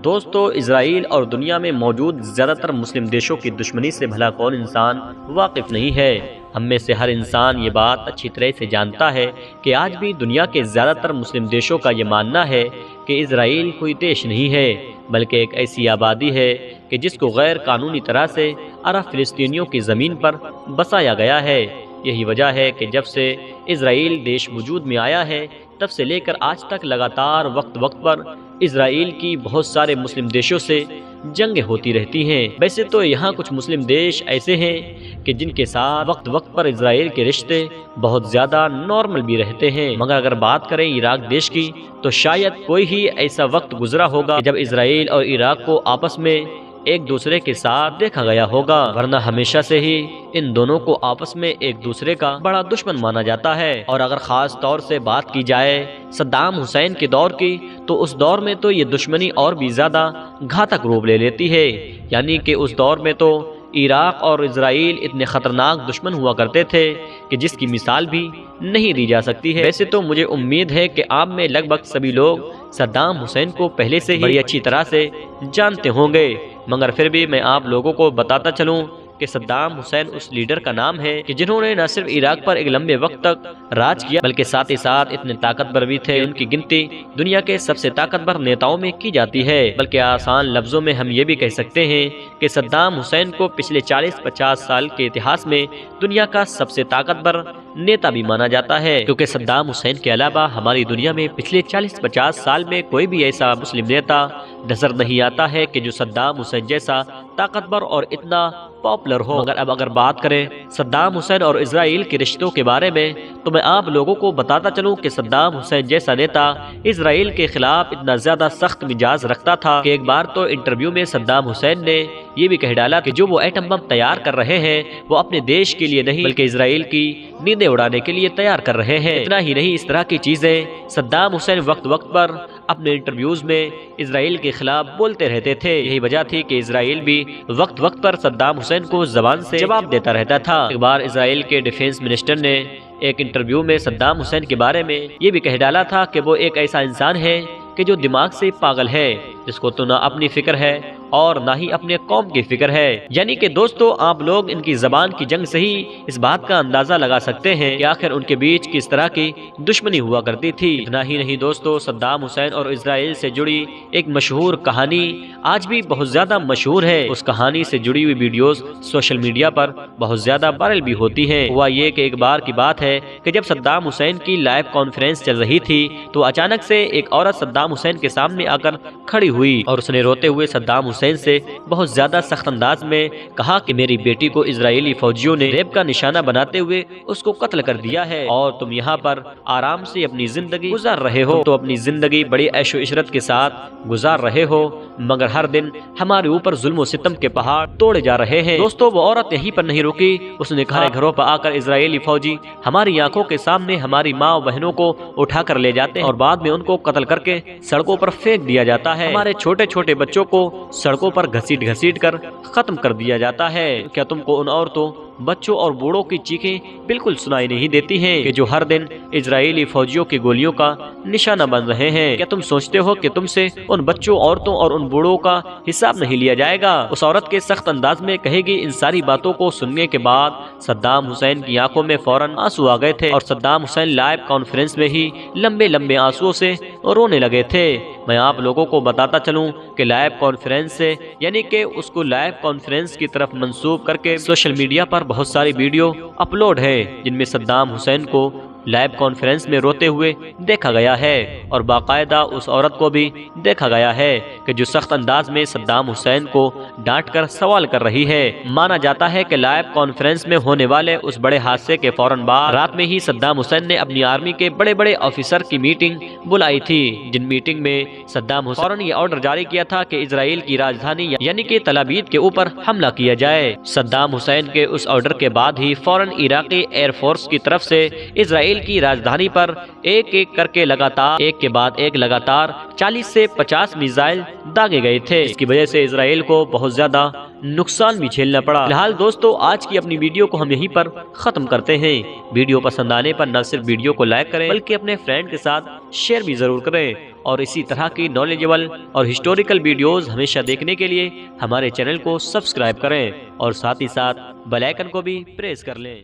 دوستو، اسرائیل اور دنیا میں موجود زیادہ تر مسلم دیشوں کی دشمنی سے بھلا کون انسان واقف نہیں ہے۔ ہم میں سے ہر انسان یہ بات اچھی طرح سے جانتا ہے کہ آج بھی دنیا کے زیادہ تر مسلم دیشوں کا یہ ماننا ہے کہ اسرائیل کوئی دیش نہیں ہے بلکہ ایک ایسی آبادی ہے کہ جس کو غیر قانونی طرح سے عرب فلسطینیوں کی زمین پر بسایا گیا ہے۔ یہی وجہ ہے کہ جب سے اسرائیل دیش وجود میں آیا ہے تب سے لے کر آج تک لگاتار وقت پر اسرائیل کی بہت سارے مسلم دیشوں سے جنگیں ہوتی رہتی ہیں۔ ویسے تو یہاں کچھ مسلم دیش ایسے ہیں کہ جن کے ساتھ وقت پر اسرائیل کے رشتے بہت زیادہ نارمل بھی رہتے ہیں، مگر اگر بات کریں عراق دیش کی تو شاید کوئی ہی ایسا وقت گزرا ہوگا جب اسرائیل اور عراق کو آپس میں ایک دوسرے کے ساتھ دیکھا گیا ہوگا، ورنہ ہمیشہ سے ہی ان دونوں کو آپس میں ایک دوسرے کا بڑا دشمن مانا جاتا ہے۔ اور اگر خاص طور سے بات کی جائے صدام حسین کے دور کی تو اس دور میں تو یہ دشمنی اور بھی زیادہ گھاتک روپ لے لیتی ہے، یعنی کہ اس دور میں تو عراق اور اسرائیل اتنے خطرناک دشمن ہوا کرتے تھے کہ جس کی مثال بھی نہیں دی جا سکتی ہے۔ ویسے تو مجھے امید ہے کہ آپ میں لگ بھگ سبھی لوگ صدام حسین کو پہلے سے ہی بڑی اچھی طرح سے جانتے ہوں گے، مگر پھر بھی میں آپ لوگوں کو بتاتا چلوں کہ صدام حسین اس لیڈر کا نام ہے کہ جنہوں نے نہ صرف عراق پر ایک لمبے وقت تک راج کیا بلکہ ساتھ ہی ساتھ اتنے طاقتور بھی تھے، ان کی گنتی دنیا کے سب سے طاقتور نیتاؤں میں کی جاتی ہے۔ بلکہ آسان لفظوں میں ہم یہ بھی کہہ سکتے ہیں کہ صدام حسین کو پچھلے 40-50 سال کے اتہاس میں دنیا کا سب سے طاقتور نیتا بھی مانا جاتا ہے، کیونکہ صدام حسین کے علاوہ ہماری دنیا میں پچھلے 40-50 سال میں کوئی بھی ایسا مسلم نیتا نظر نہیں آتا ہے کہ جو صدام حسین جیسا طاقتور اور اتنا پاپولر ہو۔ مگر اب اگر بات کریں صدام حسین اور اسرائیل کے رشتوں کے بارے میں تو میں آپ لوگوں کو بتاتا چلوں کہ صدام حسین جیسا نیتا اسرائیل کے خلاف اتنا زیادہ سخت مزاج رکھتا تھا کہ ایک بار تو انٹرویو میں صدام حسین نے یہ بھی کہہ ڈالا کہ جو وہ ایٹم بم تیار کر رہے ہیں وہ اپنے دیش کے لیے نہیں بلکہ اسرائیل کی نیندیں اڑانے کے لیے تیار کر رہے ہیں۔ اتنا ہی نہیں، اس طرح کی چیزیں صدام حسین وقت پر اپنے انٹرویوز میں اسرائیل کے خلاف بولتے رہتے تھے۔ یہی وجہ تھی کہ اسرائیل بھی وقت پر صدام حسین کو زبان سے جواب دیتا رہتا تھا۔ ایک بار اسرائیل کے ڈیفنس منسٹر نے ایک انٹرویو میں صدام حسین کے بارے میں یہ بھی کہہ ڈالا تھا کہ وہ ایک ایسا انسان ہے کہ جو دماغ سے پاگل ہے، جس کو تو نہ اپنی فکر ہے اور نہ ہی اپنے قوم کی فکر ہے۔ یعنی کہ دوستو، آپ لوگ ان کی زبان کی جنگ سے ہی اس بات کا اندازہ لگا سکتے ہیں کہ آخر ان کے بیچ کس طرح کی دشمنی ہوا کرتی تھی۔ اتنا ہی نہیں دوستو، صدام حسین اور اسرائیل سے جڑی ایک مشہور کہانی آج بھی بہت زیادہ مشہور ہے۔ اس کہانی سے جڑی ہوئی ویڈیوز سوشل میڈیا پر بہت زیادہ وائرل بھی ہوتی ہیں۔ ہوا یہ کہ ایک بار کی بات ہے کہ جب صدام حسین کی لائیو کانفرنس چل رہی تھی تو اچانک سے ایک عورت صدام حسین کے سامنے آ کر کھڑی ہوئی اور اس نے روتے ہوئے صدام حسین سے بہت زیادہ سخت انداز میں کہا کہ میری بیٹی کو اسرائیلی فوجیوں نے ریپ کا نشانہ بناتے ہوئے اس کو قتل کر دیا ہے اور تم یہاں پر آرام سے اپنی زندگی گزار رہے ہو، تو اپنی زندگی بڑی عیش و عشرت کے ساتھ گزار رہے ہو، مگر ہر دن ہمارے اوپر ظلم و ستم کے پہاڑ توڑے جا رہے ہیں۔ دوستو، وہ عورت یہیں پر نہیں رکی، اس نے کہا گھروں پر آ کر اسرائیلی فوجی ہماری آنکھوں کے سامنے ہماری ماں و بہنوں کو اٹھا کر لے جاتے ہیں اور بعد میں ان کو قتل کر کے سڑکوں پر پھینک دیا جاتا ہے، ہمارے چھوٹے چھوٹے بچوں کو سڑکوں پر گھسیٹ کر ختم کر دیا جاتا ہے۔ کیا تم کو ان عورتوں، بچوں اور بوڑھوں کی چیخیں بالکل سنائی نہیں دیتی ہیں کہ جو ہر دن اسرائیلی فوجیوں کی گولیوں کا نشانہ بن رہے ہیں؟ کیا تم سوچتے ہو کہ تم سے ان بچوں، عورتوں اور ان بوڑھوں کا حساب نہیں لیا جائے گا؟ اس عورت کے سخت انداز میں کہے گی۔ ان ساری باتوں کو سننے کے بعد صدام حسین کی آنکھوں میں فوراً آنسو آ گئے تھے اور صدام حسین لائیو کانفرنس میں ہی لمبے آنسوؤں سے رونے لگے تھے۔ میں آپ لوگوں کو بتاتا چلوں کہ لائیو کانفرنس سے یعنی کہ اس کو لائیو کانفرنس کی طرف منسوب کر کے سوشل میڈیا پر بہت ساری ویڈیو اپلوڈ ہے جن میں صدام حسین کو لائیو کانفرنس میں روتے ہوئے دیکھا گیا ہے اور باقاعدہ اس عورت کو بھی دیکھا گیا ہے کہ جو سخت انداز میں صدام حسین کو ڈانٹ کر سوال کر رہی ہے۔ مانا جاتا ہے کہ لائیو کانفرنس میں ہونے والے اس بڑے حادثے کے فوراً بعد رات میں ہی صدام حسین نے اپنی آرمی کے بڑے آفیسر کی میٹنگ بلائی تھی، جن میٹنگ میں صدام حسین فوراً یہ آرڈر جاری کیا تھا کہ اسرائیل کی راجدھانی یعنی کہ تل ابیب کے اوپر حملہ کیا جائے۔ صدام حسین کے اس آرڈر کے بعد ہی فوراً عراقی ایئر فورس کی طرف سے اسرائیل کی راجدھانی پر ایک کر کے ایک کے بعد ایک لگاتار 40 سے 50 میزائل داغے گئے تھے۔ اس کی وجہ سے اسرائیل کو بہت زیادہ نقصان بھی جھیلنا پڑا۔ فی الحال دوستو، آج کی اپنی ویڈیو کو ہم یہیں پر ختم کرتے ہیں۔ ویڈیو پسند آنے پر نہ صرف ویڈیو کو لائک کریں بلکہ اپنے فرینڈ کے ساتھ شیئر بھی ضرور کریں اور اسی طرح کی نالجبل اور ہسٹوریکل ویڈیوز ہمیشہ دیکھنے کے لیے ہمارے چینل کو سبسکرائب کریں اور ساتھ ہی ساتھ بیل آئیکن کو بھی پریس کر لیں۔